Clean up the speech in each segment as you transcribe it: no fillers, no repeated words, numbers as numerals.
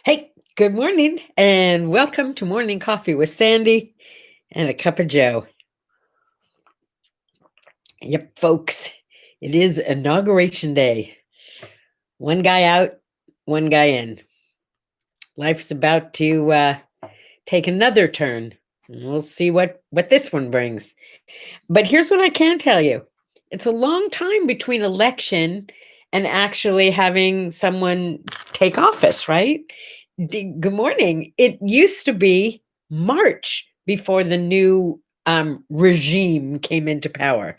Hey, good morning and welcome to Morning Coffee with Sandy and a cup of Joe. Yep, folks, it is inauguration day. One guy out, one guy in. Life's about to take another turn. We'll see what this one brings. But here's what I can tell you. It's a long time between election and actually having someone take office, right? Good morning. It used to be March before the new regime came into power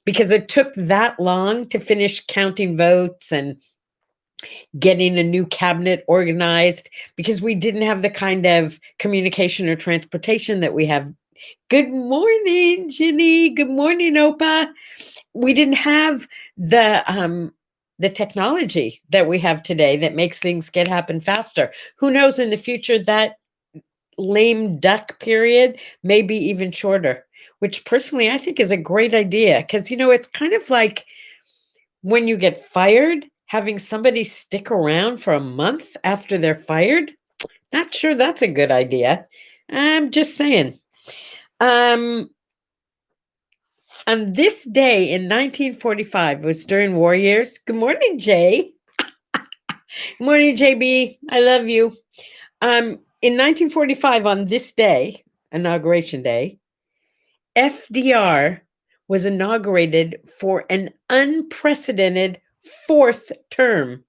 because it took that long to finish counting votes and getting a new cabinet organized because we didn't have the kind of communication or transportation that we have. Good morning, Ginny. Good morning, Opa. We didn't have the technology that we have today that makes things happen faster. Who knows in the future that lame duck period may be even shorter, which personally I think is a great idea because it's kind of like when you get fired, having somebody stick around for a month after they're fired. Not sure that's a good idea. I'm just saying. Um, on this day in 1945, was during war years. Good morning, Jay. Good morning, JB. I love you. In 1945, on this day, Inauguration Day, FDR was inaugurated for an unprecedented fourth term.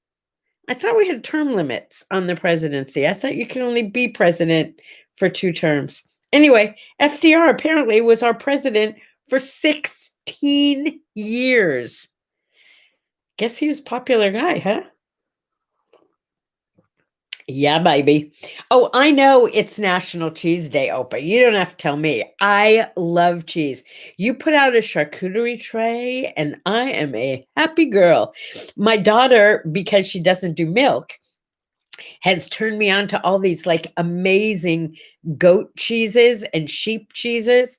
I thought we had term limits on the presidency. I thought you could only be president for 2 terms. Anyway, FDR apparently was our president for 16 years. Guess he was a popular guy, huh? Yeah, baby. Oh, I know it's National Cheese Day, Opa. You don't have to tell me. I love cheese. You put out a charcuterie tray, and I am a happy girl. My daughter, because she doesn't do milk, has turned me on to all these like amazing goat cheeses and sheep cheeses.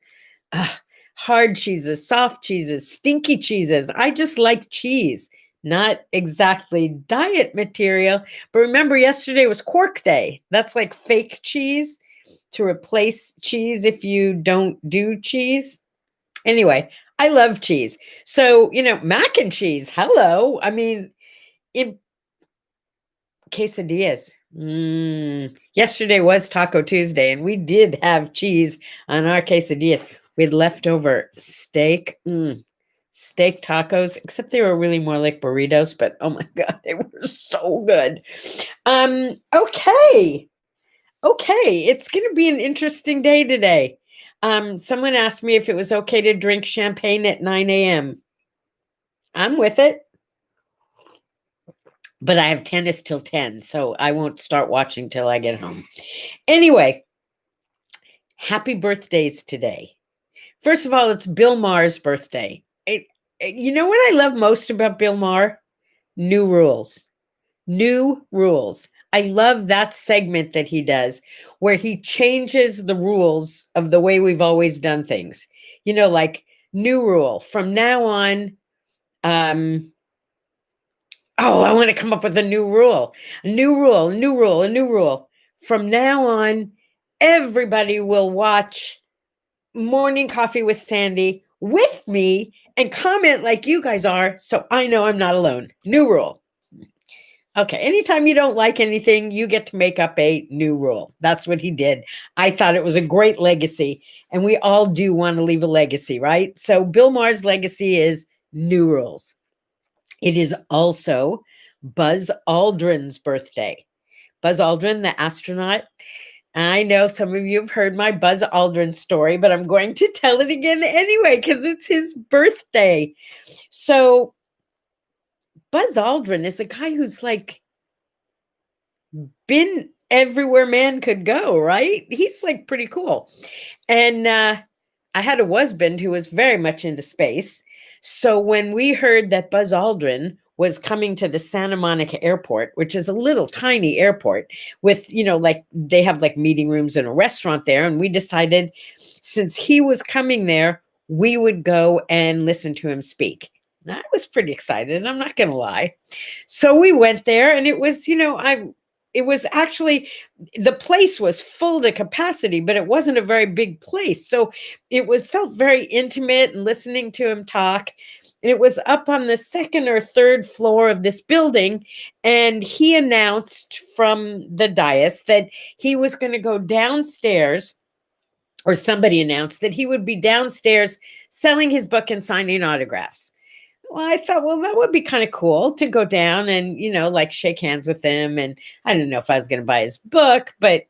Ugh, hard cheeses, soft cheeses, stinky cheeses. I just like cheese, not exactly diet material. But remember, yesterday was Quark Day. That's like fake cheese to replace cheese if you don't do cheese. Anyway, I love cheese. So, mac and cheese. Hello. I mean, in quesadillas. Yesterday was Taco Tuesday, and we did have cheese on our quesadillas. We had leftover steak, steak tacos, except they were really more like burritos, but oh my God, they were so good. Okay. Okay, it's going to be an interesting day today. Someone asked me if it was okay to drink champagne at 9 a.m. I'm with it. But I have tennis till 10, so I won't start watching till I get home. Anyway, happy birthdays today. First of all, it's Bill Maher's birthday. You know what I love most about Bill Maher? New rules. New rules. I love that segment that he does where he changes the rules of the way we've always done things. Like new rule from now on. Oh, I want to come up with a new rule. A new rule, a new rule, a new rule. From now on, everybody will watch Morning Coffee with Sandy with me and comment like you guys are, so I know I'm not alone. New rule. Okay, anytime you don't like anything, you get to make up a new rule. That's what he did. I thought it was a great legacy, and we all do want to leave a legacy, right? So Bill Maher's legacy is new rules. It is also Buzz Aldrin's birthday. Buzz Aldrin, the astronaut. I know some of you have heard my Buzz Aldrin story, but I'm going to tell it again anyway because it's his birthday. So Buzz Aldrin is a guy who's like been everywhere man could go, right? He's like pretty cool. And I had a husband who was very much into space. So when we heard that Buzz Aldrin was coming to the Santa Monica airport, which is a little tiny airport with, like they have like meeting rooms and a restaurant there. And we decided since he was coming there, we would go and listen to him speak. And I was pretty excited. I'm not going to lie. So we went there and it was, it was actually, the place was full to capacity, but it wasn't a very big place. So it was felt very intimate, and listening to him talk. And it was up on the second or third floor of this building. And he announced from the dais that he was going to go downstairs, or somebody announced that he would be downstairs selling his book and signing autographs. Well, I thought, well, that would be kind of cool to go down and, like shake hands with him. And I didn't know if I was going to buy his book, but,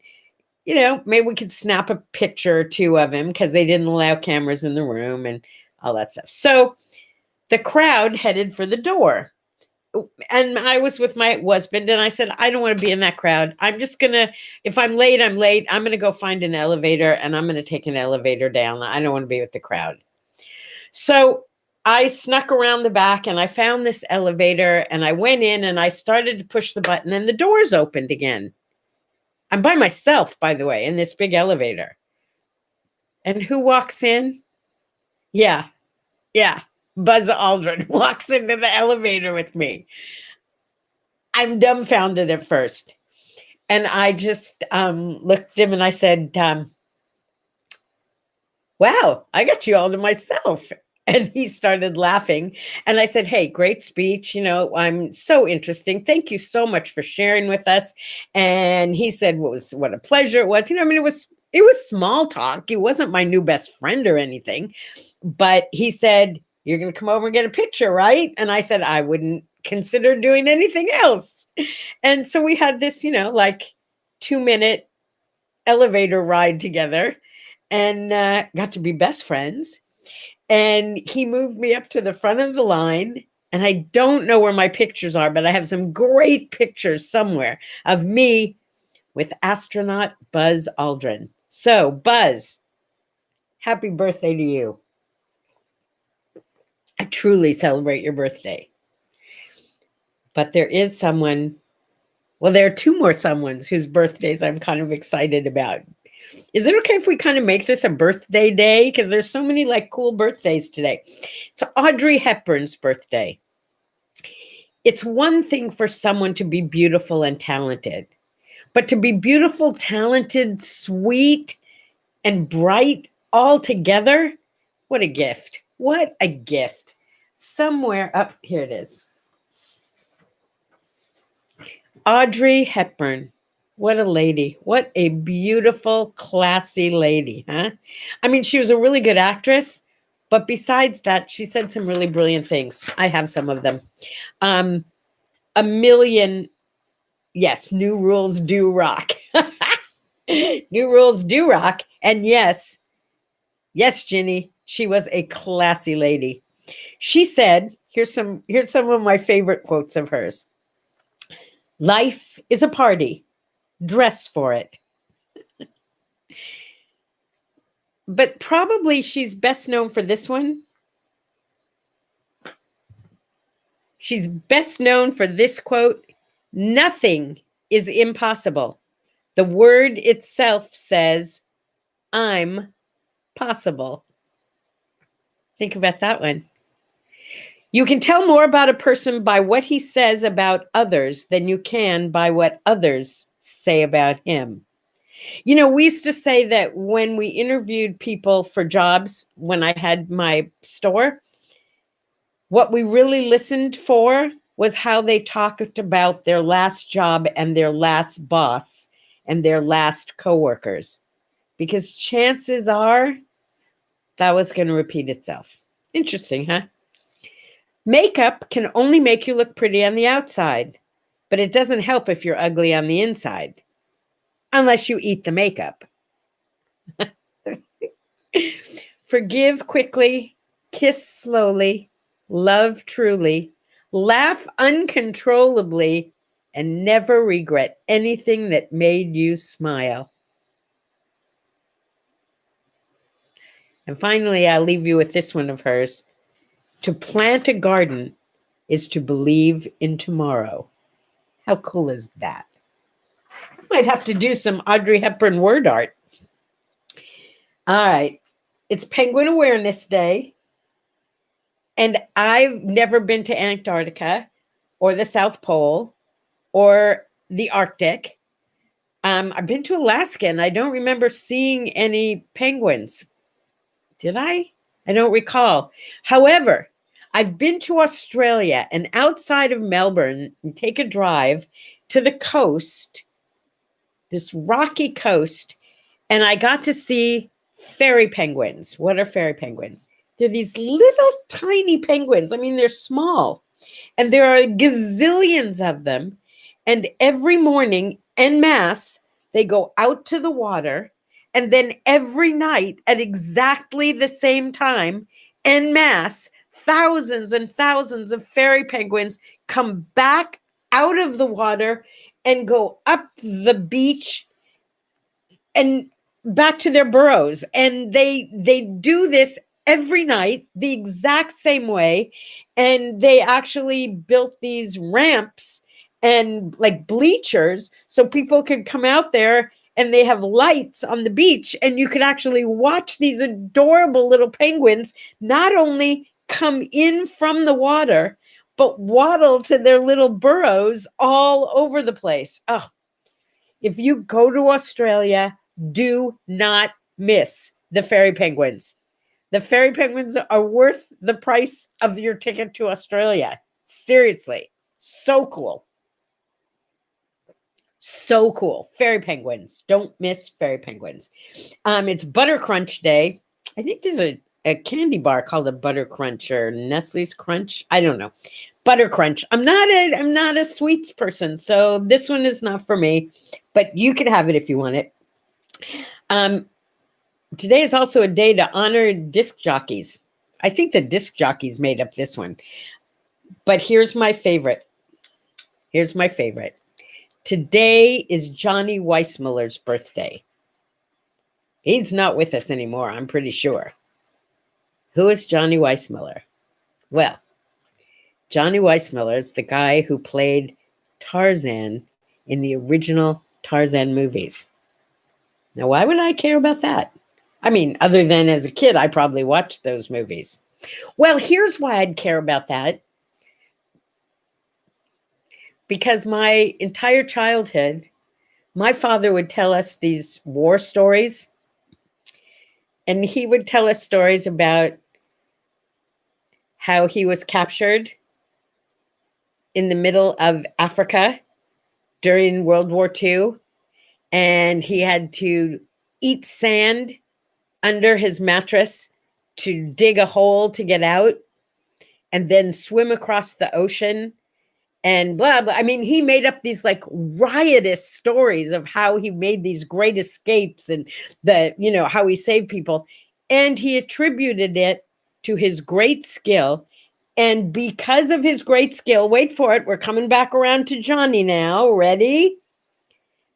maybe we could snap a picture or two of him, because they didn't allow cameras in the room and all that stuff. So the crowd headed for the door. And I was with my husband, and I said, I don't want to be in that crowd. I'm just going to, if I'm late, I'm late. I'm going to go find an elevator, and I'm going to take an elevator down. I don't want to be with the crowd. So I snuck around the back, and I found this elevator, and I went in, and I started to push the button, and the doors opened again. I'm by myself, by the way, in this big elevator. And who walks in? Yeah. Buzz Aldrin walks into the elevator with me. I'm dumbfounded at first. And I just looked at him and I said, wow, I got you all to myself. And he started laughing. And I said, hey, great speech. I'm so interesting. Thank you so much for sharing with us. And he said, what a pleasure it was. It was small talk. He wasn't my new best friend or anything. But he said, you're going to come over and get a picture, right? And I said, I wouldn't consider doing anything else. And so we had this, 2-minute elevator ride together, and got to be best friends. And he moved me up to the front of the line. And I don't know where my pictures are, but I have some great pictures somewhere of me with astronaut Buzz Aldrin. So, Buzz, happy birthday to you. I truly celebrate your birthday. But there is someone, well, there are two more someones whose birthdays I'm kind of excited about. Is it okay if we kind of make this a birthday day? Because there's so many cool birthdays today. It's Audrey Hepburn's birthday. It's one thing for someone to be beautiful and talented, but to be beautiful, talented, sweet, and bright all together, what a gift. What a gift. Somewhere up here it is. Audrey Hepburn. What a lady. What a beautiful, classy lady, huh? I mean, she was a really good actress, but besides that, she said some really brilliant things. I have some of them. A million, yes, new rules do rock. New rules do rock. And yes, Ginny, she was a classy lady. She said, here's some of my favorite quotes of hers. Life is a party. Dress for it. But probably she's best known for this one. She's best known for this quote. Nothing is impossible. The word itself says, I'm possible. Think about that one. You can tell more about a person by what he says about others than you can by what others say about him. We used to say that when we interviewed people for jobs, when I had my store, what we really listened for was how they talked about their last job and their last boss and their last coworkers, because chances are that was going to repeat itself. Interesting, huh? Makeup can only make you look pretty on the outside, but it doesn't help if you're ugly on the inside, unless you eat the makeup. Forgive quickly, kiss slowly, love truly, laugh uncontrollably, and never regret anything that made you smile. And finally, I'll leave you with this one of hers. To plant a garden is to believe in tomorrow. How cool is that? Might have to do some Audrey Hepburn word art. All right. It's Penguin Awareness Day. And I've never been to Antarctica or the South Pole or the Arctic. I've been to Alaska and I don't remember seeing any penguins. Did I? I don't recall. However, I've been to Australia, and outside of Melbourne, you take a drive to the coast, this rocky coast, and I got to see fairy penguins. What are fairy penguins? They're these little tiny penguins. I mean, they're small, and there are gazillions of them. And every morning, en masse, they go out to the water. And then every night at exactly the same time, en masse, thousands and thousands of fairy penguins come back out of the water and go up the beach and back to their burrows. And they do this every night the exact same way. And they actually built these ramps and like bleachers so people could come out there, and they have lights on the beach, and you could actually watch these adorable little penguins not only come in from the water, but waddle to their little burrows all over the place. Oh, if you go to Australia, do not miss the fairy penguins. The fairy penguins are worth the price of your ticket to Australia. Seriously, so cool. So cool. Fairy penguins. Don't miss fairy penguins. It's Butter Crunch Day. I think there's a candy bar called a Butter Crunch or Nestle's Crunch. I don't know. Butter Crunch. I'm not a sweets person, so this one is not for me, but you can have it if you want it. Today is also a day to honor disc jockeys. I think the disc jockeys made up this one. But here's my favorite. Here's my favorite. Today is Johnny Weissmuller's birthday. He's not with us anymore, I'm pretty sure. Who is Johnny Weissmuller? Well, Johnny Weissmuller is the guy who played Tarzan in the original Tarzan movies. Now, why would I care about that? I mean, other than as a kid, I probably watched those movies. Well, here's why I'd care about that. Because my entire childhood, my father would tell us these war stories. And he would tell us stories about how he was captured in the middle of Africa during World War II. And he had to eat sand under his mattress to dig a hole to get out, and then swim across the ocean and blah, blah. I mean, he made up these like riotous stories of how he made these great escapes and how he saved people. And he attributed it to his great skill. And because of his great skill, wait for it, we're coming back around to Johnny now. Ready?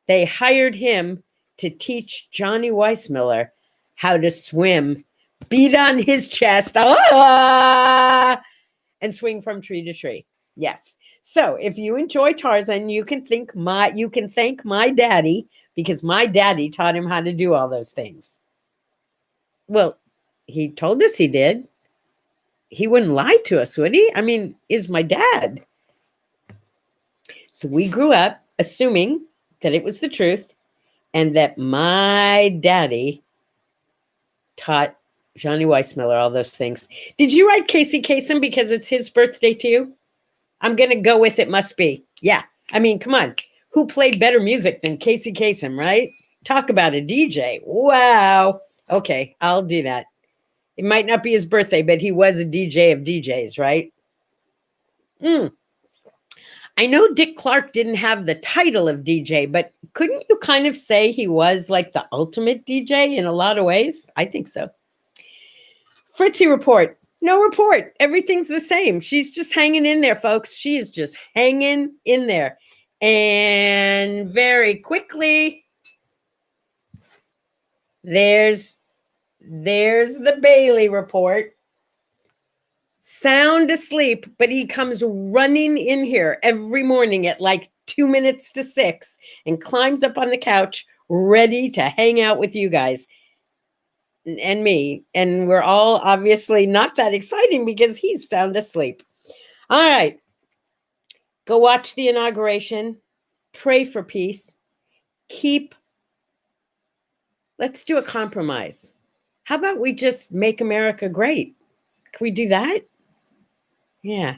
They hired him to teach Johnny Weissmuller how to swim, beat on his chest, and swing from tree to tree. Yes. So if you enjoy Tarzan, you can thank my daddy, because my daddy taught him how to do all those things. Well, he told us he did. He wouldn't lie to us, would he? I mean, is my dad. So we grew up assuming that it was the truth and that my daddy taught Johnny Weissmuller all those things. Did you write Casey Kasem because it's his birthday too? I'm going to go with it must be. Yeah. I mean, come on. Who played better music than Casey Kasem, right? Talk about a DJ. Wow. Okay, I'll do that. It might not be his birthday, but he was a DJ of DJs, right? I know Dick Clark didn't have the title of DJ, but couldn't you kind of say he was like the ultimate DJ in a lot of ways? I think so. Fritzy report. No report. Everything's the same. She's just hanging in there, folks. She is just hanging in there. And very quickly, there's the Bailey report. Sound asleep, but he comes running in here every morning at like 2 minutes to 6 and climbs up on the couch ready to hang out with you guys and me. And we're all obviously not that exciting because he's sound asleep. All right. Go watch the inauguration. pray for peace. Let's do a compromise. How about we just make America great? Can we do that? Yeah,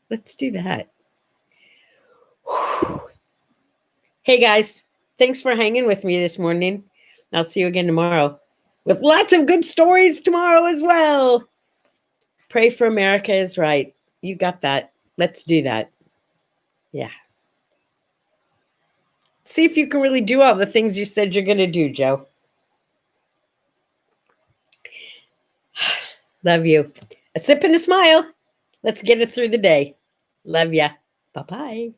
let's do that. Whew. Hey guys, thanks for hanging with me this morning. I'll see you again tomorrow with lots of good stories tomorrow as well. Pray for America is right. You got that. Let's do that. Yeah. See if you can really do all the things you said you're going to do, Joe. Love you. A sip and a smile. Let's get it through the day. Love ya. Bye-bye.